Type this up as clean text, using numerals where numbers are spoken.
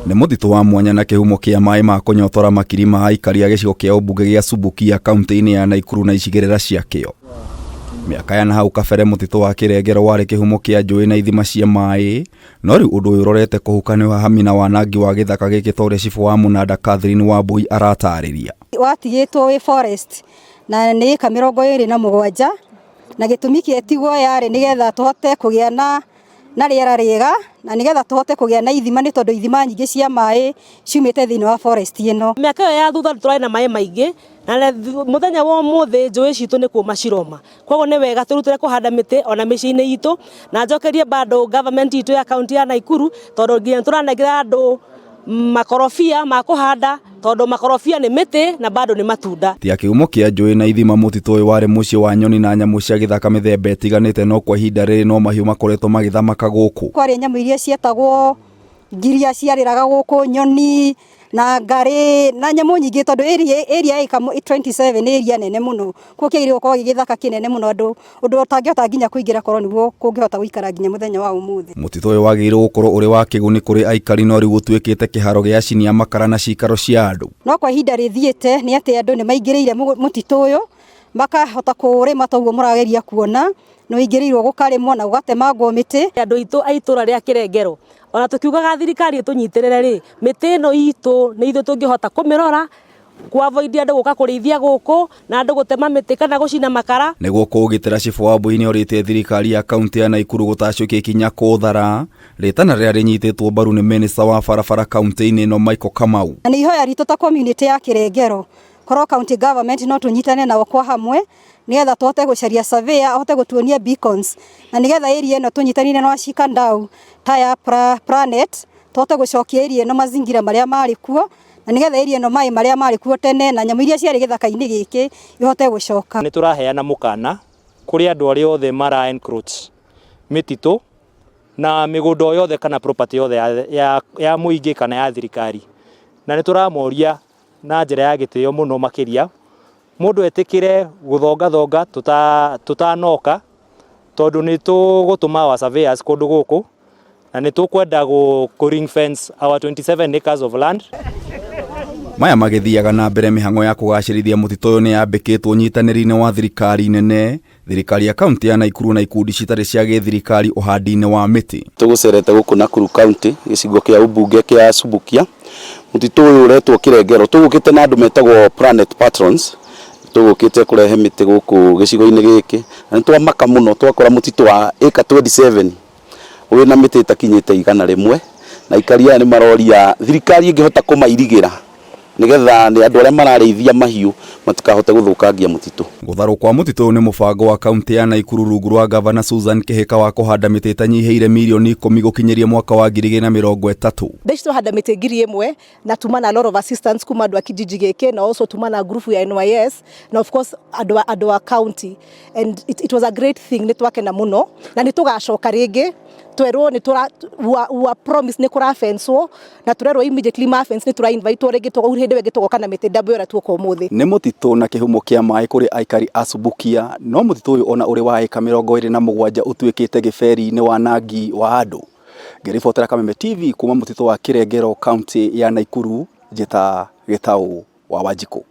Nĩ mũtitũ wa mwanya na kĩhumo kĩa maĩ ma kũnyotora makiri ma aikari a gĩcigo kĩa ũmbunge gĩa Subukia kaunti-inĩ ya Nakuru na icigĩrĩra ciakĩo. Mĩaka ya nahau kabere mũtitũ wa Kĩrengero warĩ kĩhumo kĩa njũĩ na ithima cia maĩ, no rĩu ũndũ ũyũ ũrorete kũhuka nĩ ũhahami na wanangi wa gĩthaka gĩkĩ ta ũrĩa cibũ wa Mũnanda Catherine Wambui aratarĩria. Watigĩtwo wĩ forest na nĩ ĩka 27 na gĩtũmi kĩetigwo yarĩ nĩgetha tũhote kũgĩa na rĩera rĩega na nĩgetha tũhote kũgĩa na ithima nĩ tondũ ithima nyingĩ cia maĩ ciumĩte thĩinĩ wa forest ĩno. Mĩaka ĩyo ya thutha tũrarĩ na maĩ maingĩ na mũthenya wa ũmũthĩ njũĩ citũ nĩ kũma ciroma. Koguo nĩ wega tũrutĩre kũhanda mĩtĩ ona mĩciĩ-inĩ itũ na njokerie bado government itũ ya kaunti ya Nakuru tondũ nginya tũranengera andũ makorobia ma kũhanda tondũ makorobia nĩ mĩtĩ na bado nĩ matunda. Tia kĩhumo kĩa njũĩ na ithima mũtitũ ũyũ warĩ mũciĩ wa nyoni na nyamũ cia gĩthaka mĩthemba ĩtiganĩte, no kwa ihinda rĩrĩ no mahiũ makoretwo magĩthamaka gũkũ. Kwarĩ nyamũ iria cietagwo ngiria ciarĩraga gũkũ, nyoni na ngarĩ na nyamũ nyingĩ tondũ area ĩka 27 nĩ area nene mũno. Kuo kĩagĩrĩirwo gũkorwo gĩthaka kĩnene mũno ũndũ ũtangĩhota nginya kũingĩra korwo nĩguo kũngĩhota gũikara nginya mũthenya wa ũmũthĩ. Mũtitũ ũyũ wagĩrĩirwo gũkorwo ũrĩ wa kĩguni kũrĩ aikari, no rĩu gũtuĩkĩte kĩharo gĩa cinia makara na cikaro cia andũ. No kwa ihinda rĩthiĩte nĩ atĩ andũ nĩ maingĩrĩire mũtitũ ũyũ makahota kũrĩma toguo mũrageria kuona nĩ wĩingĩrĩirwo gũkarĩmwo na gũgatemangwo mĩtĩ. Andũ itũ a itũra rĩa Kĩrengero ona tukiugaga thirikari ĩtũnyitĩrĩre rĩ, mĩtĩ ĩno itũ nĩ ithuĩ tũngĩhota kũmĩrora kuavoid andũ gũka kũrĩithia gũkũ na andũ gũtema mĩtĩ kana gũcina makara. Nĩguo kũgitĩra cibũ Wambui nĩ orĩte thirikari ya kaunti ya Nakuru gũtacũkia ikinya kũthara rĩtana rĩrĩa rĩnyitĩtwo mbaru nĩ minista wa barabara kaunti-inĩ ĩno Michael Kamau. Na nĩ ihoya ritũ ta community ya Kĩrengero korwo county government no tũnyitane nao kwa hamwe nĩgetha tũhote gũcaria surveyor ahote gũtuonia beacons na nĩgetha area ĩno tũnyitanire na washikandau ta ya planet tũhote gũcokia area ĩno mazingira marĩa marĩ kuo na nĩgetha area ĩno maĩ marĩa marĩ kuo tene na nyamũ iria ciarĩ gĩthaka-inĩ gĩkĩ ihote gũcoka. Nĩ tũraheana mũkana kũrĩ andũ arĩa othe mara encroach mĩtitũ na mĩgũnda yothe kana property yothe ya mũingĩ kana ya thirikari, na nĩ tũramoria na njĩra ya gĩtĩo mũno makĩria mũndũ etĩkĩre gũthongathonga tutanoka tondũ nĩ tũgũtũma wa surveyors kũndũ gũkũ na nĩ tũkwenda kũ ring fence our 27 acres of land. Maya magĩthiaga na mbere mĩhang'o ya kũgacĩrithia mũtitũ ũyũ nĩ yambĩkĩtwo ũnyitanĩri-inĩ wa thirikari nene, thirikari ya kaunti ya Nakuru na ikundi citarĩ cia gĩthirikari ũhandi-inĩ wa mĩtĩ. Tũgũcerete gũkũ Nakuru County gĩcigo kĩa ũmbunge kĩa Subukia. Mũtitũ ũyũ ũretwo Kĩrengero, tũgũkĩte na andũ metagwo Planet Patrons, tũgũkĩte kũrehe mĩtĩ gũkũ gĩcigo-inĩ gĩkĩ na nĩ twamaka mũno twakora mũtitũ wa ĩka 27 ũrĩ na mĩtĩ ĩtakinyĩte 100 na aikari aya nĩ maroria thirikari ĩngĩhota kũmairigĩra nĩgetha nĩ andũ arĩa mararĩithia mahiũ matikahote gũthũkangia mũtitũ. Gũtharwo kwa mũtitũ nĩ mũbango wa kaunti ya Nakuru rungu rwa gavana Susan Kĩhĩka wa kũhanda mĩtĩ ĩtanyihĩire mirioni 10 gũkinyĩria mwaka wa 2030. Thaici tũhanda mĩtĩ 1000 na tuma na lot of assistance kuma andũ a kijiji gĩkĩ na also tuma na group ya NYS na of course andũ a county, and it was a great thing. Nĩ twakena mũno na nĩ tũgacoka rĩngĩ twerwo nĩ wa promise nĩ kũra fencewo na tũrerwo immediately ma fence nĩ tũra invite rĩngĩ tũgaur hĩndĩ ĩngĩ tũgoka na mĩtĩ ndambũ ĩrĩa tuoka ũmũthĩ. Nĩ mũtitũ na kĩhumo kĩa maĩ kũrĩ aikari a Subukia, no mũtitũ ũyũ ona ũrĩ wa ĩka 27 ũtuĩkĩte gĩberi-inĩ wanangi wa andũ. Ngĩribotera Kameme TV kuma mũtitũ wa Kĩrengero kaunti ya Nakuru, njĩta Gĩtaũ wa Wanjikũ.